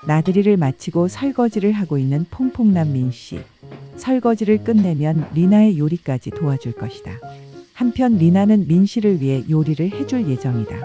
나들이를 마치고 설거지를 하고 있는 퐁퐁남 민씨. 설거지를 끝내면 리나의 요리까지 도와줄 것이다. 한편 리나는 민씨를 위해 요리를 해줄 예정이다.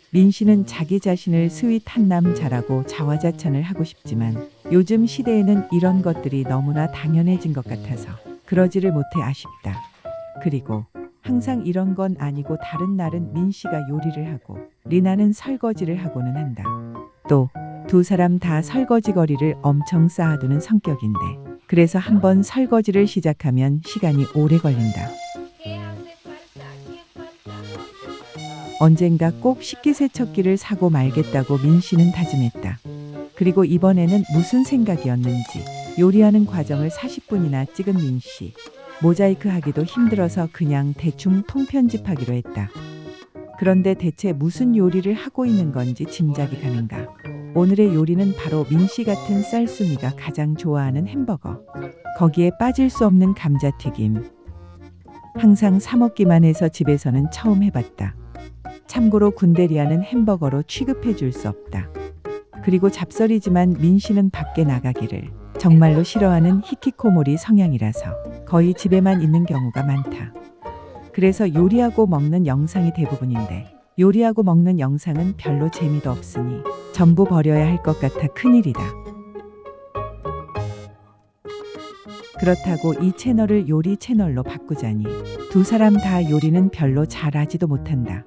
민씨는 자기 자신을 스윗한 남자라고 자화자찬을 하고 싶지만 요즘 시대에는 이런 것들이 너무나 당연해진 것 같아서 그러지를 못해 아쉽다. 그리고 항상 이런 건 아니고 다른 날은 민씨가 요리를 하고 리나는 설거지를 하고는 한다. 또 두 사람 다 설거지거리를 엄청 쌓아두는 성격인데 그래서 한번 설거지를 시작하면 시간이 오래 걸린다. 언젠가 꼭 식기세척기를 사고 말겠다고 민씨는 다짐했다. 그리고 이번에는 무슨 생각이었는지 요리하는 과정을 40분이나 찍은 민씨. 모자이크 하기도 힘들어서 그냥 대충 통편집하기로 했다. 그런데 대체 무슨 요리를 하고 있는 건지 짐작이 가는가. 오늘의 요리는 바로 민씨 같은 쌀순이가 가장 좋아하는 햄버거. 거기에 빠질 수 없는 감자튀김. 항상 사 먹기만 해서 집에서는 처음 해봤다. 참고로 군대리아는 햄버거로 취급해 줄 수 없다. 그리고 잡설이지만 민씨는 밖에 나가기를 정말로 싫어하는 히키코모리 성향이라서 거의 집에만 있는 경우가 많다. 그래서 요리하고 먹는 영상이 대부분인데 요리하고 먹는 영상은 별로 재미도 없으니 전부 버려야 할 것 같아 큰일이다. 그렇다고 이 채널을 요리 채널로 바꾸자니 두 사람 다 요리는 별로 잘하지도 못한다.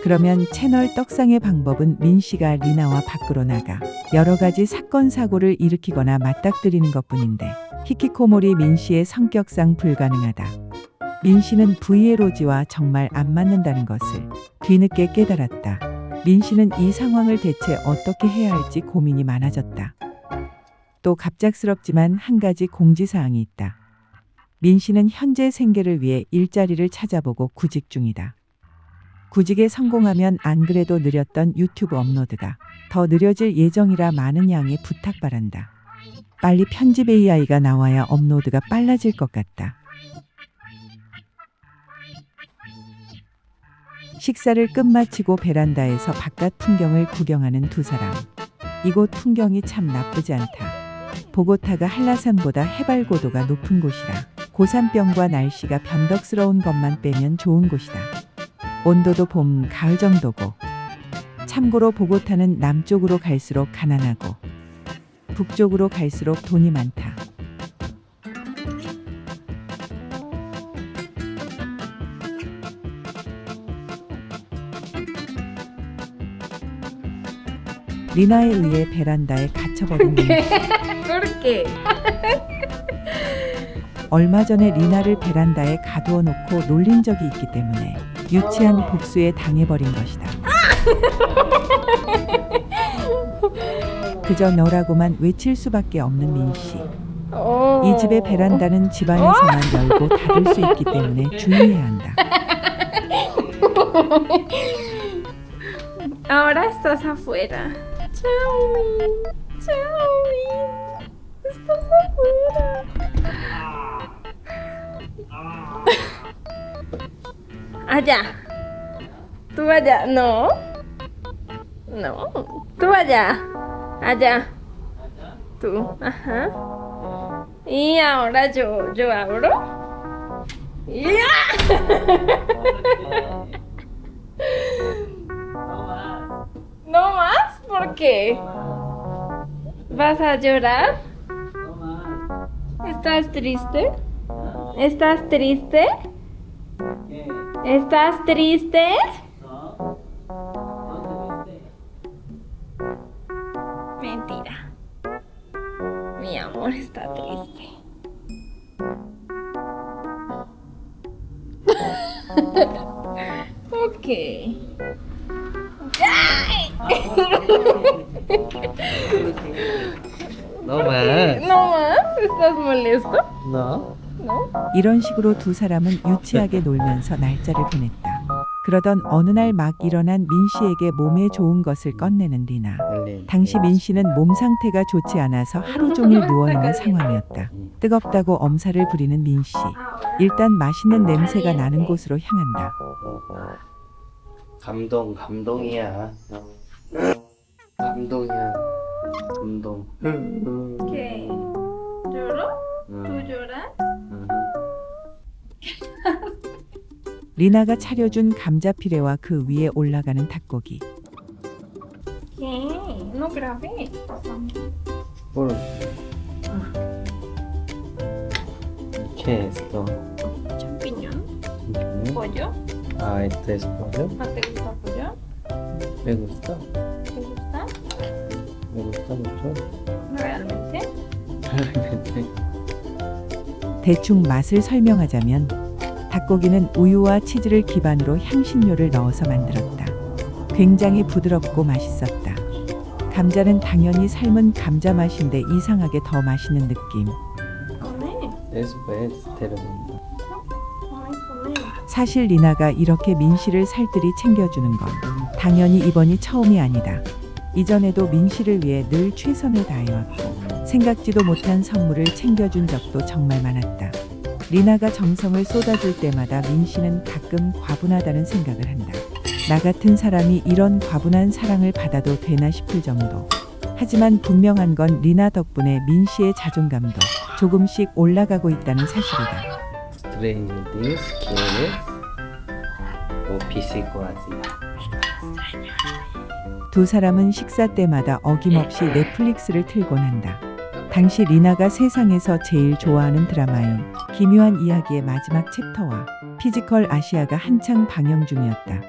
그러면 채널 떡상의 방법은 민씨가 리나와 밖으로 나가 여러 가지 사건 사고를 일으키거나 맞닥뜨리는 것뿐인데 히키코모리 민씨의 성격상 불가능하다. 민씨는 브이에로지와 정말 안 맞는다는 것을 뒤늦게 깨달았다. 민씨는 이 상황을 대체 어떻게 해야 할지 고민이 많아졌다. 또 갑작스럽지만 한 가지 공지사항이 있다. 민씨는 현재 생계를 위해 일자리를 찾아보고 구직 중이다. 구직에 성공하면 안 그래도 느렸던 유튜브 업로드가 더 느려질 예정이라 많은 양해 부탁바란다. 빨리 편집 AI가 나와야 업로드가 빨라질 것 같다. 식사를 끝마치고 베란다에서 바깥 풍경을 구경하는 두 사람. 이곳 풍경이 참 나쁘지 않다. 보고타가 한라산보다 해발 고도가 높은 곳이라 고산병과 날씨가 변덕스러운 것만 빼면 좋은 곳이다. 온도도 봄, 가을 정도고. 참고로 보고타는 남쪽으로 갈수록 가난하고 북쪽으로 갈수록 돈이 많다. 리나에 의해 베란다에 갇혀버린 민씨. 얼마 전에 리나를 베란다에 가두어 놓고 놀린 적이 있기 때문에 유치한 복수에 당해버린 것이다. 그저 너라고만 외칠 수밖에 없는 민씨. 이 집의 베란다는 집안에서만 열고 닫을 수 있기 때문에 주의해야 한다. Ahora estás afuera. Chao, Chao, estás afuera. Allá. Tú allá. No. No. Tú allá. Allá. Tú. Ajá. Y ahora yo abro. ¡Ya! ¿No más? ¿Por qué? ¿Vas a llorar? ¿Estás triste? ¿Estás triste? ¿Estás triste? Mentira. Mi amor está triste. Ok. No más. ¿No más? ¿Estás molesto? No. ¿No? 이런 식으로 두 사람은 유치하게 놀면서 날짜를 보냈다. 그러던 어느 날 막 일어난 민씨에게 몸에 좋은 것을 꺼내는 리나. 당시 민씨는 몸 상태가 좋지 않아서 하루 종일 누워있는 상황이었다. 뜨겁다고 엄살을 부리는 민씨. 일단 맛있는 냄새가 나는 곳으로 향한다. 감동이야. 감동이야. 운동. ¿Qué? ¿Lloro? ¿Tú lloras? 리나가 차려준 감자 피레와 그 위에 올라가는 닭고기. ¿Qué? No grabé. Por... ¿Qué es esto? Champiñón. Ujú. Pollo. Ah, este es pollo. ¿No te gusta pollo? Me gusta. ¿Te gusta? Me gusta mucho. ¿Realmente? Realmente. 대충 맛을 설명하자면 닭고기는 우유와 치즈를 기반으로 향신료를 넣어서 만들었다. 굉장히 부드럽고 맛있었다. 감자는 당연히 삶은 감자 맛인데 이상하게 더 맛있는 느낌. Come. Después termina. Ay, come. 사실 리나가 이렇게 민씨를 살뜰히 챙겨주는 건 당연히 이번이 처음이 아니다. 이전에도 민씨를 위해 늘 최선을 다해왔고 생각지도 못한 선물을 챙겨준 적도 정말 많았다. 리나가 정성을 쏟아줄 때마다 민씨는 가끔 과분하다는 생각을 한다. 나 같은 사람이 이런 과분한 사랑을 받아도 되나 싶을 정도. 하지만 분명한 건 리나 덕분에 민씨의 자존감도 조금씩 올라가고 있다는 사실이다. Strange this, ¿quieres? O psicoasia. 두 사람은 식사 때마다 어김없이 넷플릭스를 틀곤 한다. 당시 리나가 세상에서 제일 좋아하는 드라마인 기묘한 이야기의 마지막 챕터와 피지컬 아시아가 한창 방영 중이었다.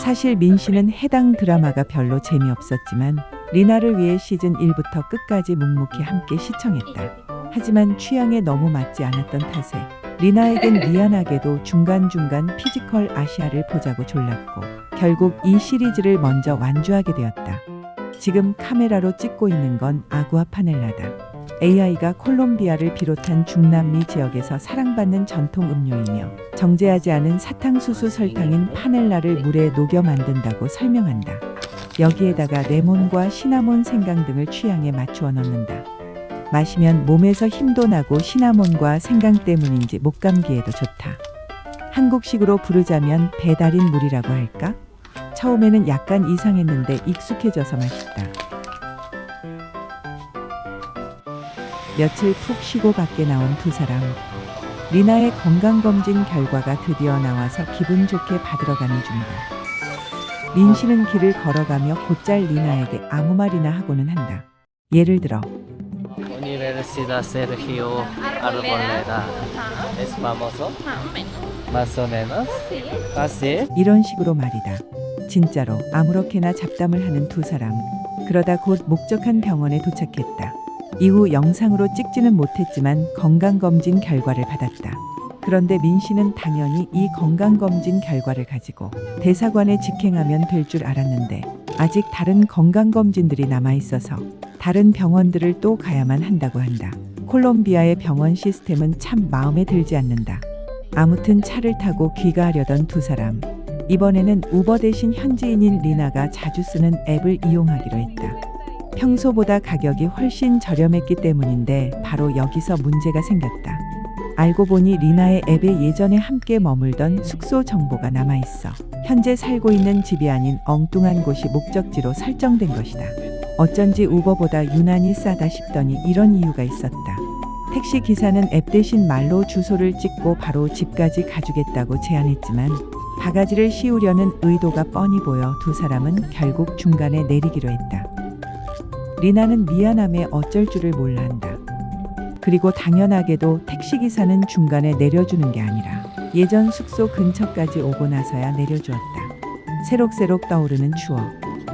사실 민씨는 해당 드라마가 별로 재미없었지만 리나를 위해 시즌 1부터 끝까지 묵묵히 함께 시청했다. 하지만 취향에 너무 맞지 않았던 탓에 리나에겐 미안하게도 중간중간 피지컬 아시아를 보자고 졸랐고 결국 이 시리즈를 먼저 완주하게 되었다. 지금 카메라로 찍고 있는 건 아구아 파넬라다. AI가 콜롬비아를 비롯한 중남미 지역에서 사랑받는 전통 음료이며 정제하지 않은 사탕수수 설탕인 파넬라를 물에 녹여 만든다고 설명한다. 여기에다가 레몬과 시나몬 생강 등을 취향에 맞추어 넣는다. 마시면 몸에서 힘도 나고 시나몬과 생강 때문인지 목 감기에도 좋다. 한국식으로 부르자면 배달인 물이라고 할까? 처음에는 약간 이상했는데 익숙해져서 맛있다. 며칠 푹 쉬고 밖에 나온 두 사람. 리나의 건강검진 결과가 드디어 나와서 기분 좋게 받으러 가는 중이다. 민씨는 길을 걸어가며 곧잘 리나에게 아무 말이나 하고는 한다. 예를 들어 Universidad Sergio Arboleda. ¿Es famoso? Más o menos. Más o menos. Sí. ¿Ah, sí? 이런 식으로 말이다. 진짜로 아무렇게나 잡담을 하는 두 사람. 그러다 곧 목적한 병원에 도착했다. 이후 영상으로 찍지는 못했지만 건강검진 결과를 받았다. 그런데 민씨는 당연히 이 건강검진 결과를 가지고 대사관에 직행하면 될 줄 알았는데 아직 다른 건강검진들이 남아있어서 다른 병원들을 또 가야만 한다고 한다. 콜롬비아의 병원 시스템은 참 마음에 들지 않는다. 아무튼 차를 타고 귀가하려던 두 사람. 이번에는 우버 대신 현지인인 리나가 자주 쓰는 앱을 이용하기로 했다. 평소보다 가격이 훨씬 저렴했기 때문인데 바로 여기서 문제가 생겼다. 알고 보니 리나의 앱에 예전에 함께 머물던 숙소 정보가 남아있어 현재 살고 있는 집이 아닌 엉뚱한 곳이 목적지로 설정된 것이다. 어쩐지 우버보다 유난히 싸다 싶더니 이런 이유가 있었다. 택시 기사는 앱 대신 말로 주소를 찍고 바로 집까지 가주겠다고 제안했지만 바가지를 씌우려는 의도가 뻔히 보여 두 사람은 결국 중간에 내리기로 했다. 리나는 미안함에 어쩔 줄을 몰라 한다. 그리고 당연하게도 택시기사는 중간에 내려주는 게 아니라 예전 숙소 근처까지 오고 나서야 내려주었다. 새록새록 떠오르는 추억.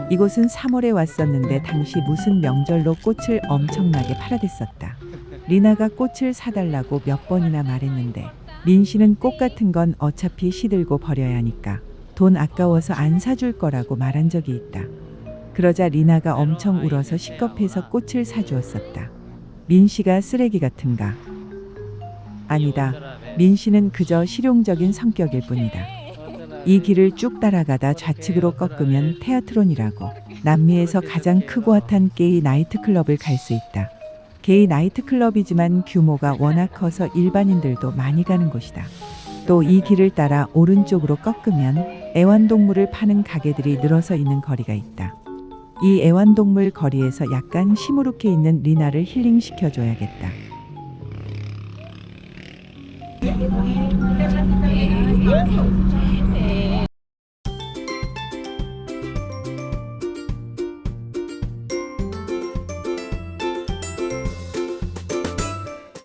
이곳은 3월에 왔었는데 당시 무슨 명절로 꽃을 엄청나게 팔아댔었다. 리나가 꽃을 사달라고 몇 번이나 말했는데 민씨는 꽃 같은 건 어차피 시들고 버려야 하니까 돈 아까워서 안 사줄 거라고 말한 적이 있다. 그러자 리나가 엄청 울어서 식겁해서 꽃을 사주었었다. 민씨가 쓰레기 같은가? 아니다. 민씨는 그저 실용적인 성격일 뿐이다. 이 길을 쭉 따라가다 좌측으로 꺾으면 테아트론이라고 남미에서 가장 크고 핫한 게이 나이트클럽을 갈 수 있다. 게이 나이트클럽이지만 규모가 워낙 커서 일반인들도 많이 가는 곳이다. 또 이 길을 따라 오른쪽으로 꺾으면 애완동물을 파는 가게들이 늘어서 있는 거리가 있다. 이 애완동물 거리에서 약간 시무룩해 있는 리나를 힐링시켜줘야겠다. 네.